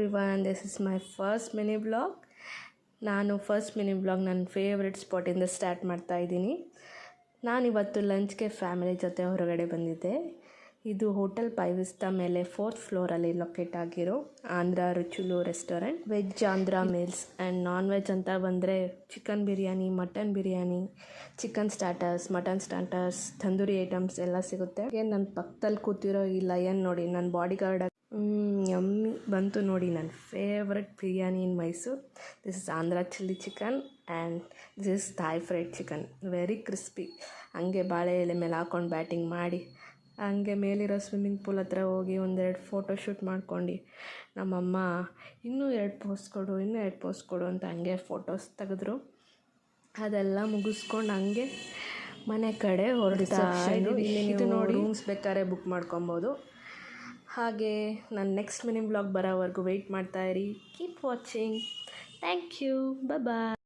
Everyone, this is my first mini blog. ನಾನು first mini blog ನನ್ನ favourite ಸ್ಪಾಟಿಂದ start ಮಾಡ್ತಾಯಿದ್ದೀನಿ. ನಾನಿವತ್ತು ಲಂಚ್ಗೆ ಫ್ಯಾಮಿಲಿ ಜೊತೆ ಹೊರಗಡೆ ಬಂದಿದ್ದೆ. ಇದು ಹೋಟೆಲ್ ಪೈವಿಸ್ತಾ ಮೇಲೆ 4th ಫ್ಲೋರಲ್ಲಿ ಲೊಕೇಟ್ ಆಗಿರೋ Andhra Ruchulu restaurant. Veg Andhra meals and non veg ಅಂತ ಬಂದರೆ chicken biryani, mutton biryani, chicken starters, mutton starters, tandoori items ಎಲ್ಲ ಸಿಗುತ್ತೆ. ನನ್ನ ಪಕ್ಕದಲ್ಲಿ ಕೂತಿರೋ ಈ ಲಯನ್ ನೋಡಿ, ನನ್ನ ಬಾಡಿ ಗಾರ್ಡ್. ಯಮ್ಮಿ ಬಂತು ನೋಡಿ ನನ್ನ favourite biryani in Mysuru. This is Andhra chilli chicken and this is Thai fried chicken, very crispy. ಹಂಗೆ ಬಾಳೆ ಎಲೆ ಮೇಲೆ ಹಾಕ್ಕೊಂಡು ಬ್ಯಾಟಿಂಗ್ ಮಾಡಿ ಹಂಗೆ ಮೇಲಿರೋ ಸ್ವಿಮ್ಮಿಂಗ್ ಪೂಲ್ ಹತ್ರ ಹೋಗಿ ಒಂದೆರಡು ಫೋಟೋ ಶೂಟ್ ಮಾಡ್ಕೊಂಡು ನಮ್ಮಮ್ಮ ಇನ್ನೂ 2 ಪೋಸ್ಟ್ ಕೊಡು ಅಂತ ಹಂಗೆ ಫೋಟೋಸ್ ತೆಗೆದ್ರು. ಅದೆಲ್ಲ ಮುಗಿಸ್ಕೊಂಡು ಹಂಗೆ ಮನೆ ಕಡೆ ಹೊರಡ್ತಾ ಇದ್ದೀವಿ. ಇದು ನೋಡಿ, ರೂಮ್ಸ್ ಬೇಕಾದ್ರೆ ಬುಕ್ ಮಾಡ್ಕೊಬೋದು. ಹಾಗೆ ನನ್ನ ನೆಕ್ಸ್ಟ್ ಮಿನಿ ಬ್ಲಾಗ್ ಬರೋವರೆಗೂ ವೆಯ್ಟ್ ಮಾಡ್ತಾಯಿರಿ. Keep watching. Thank you. Bye.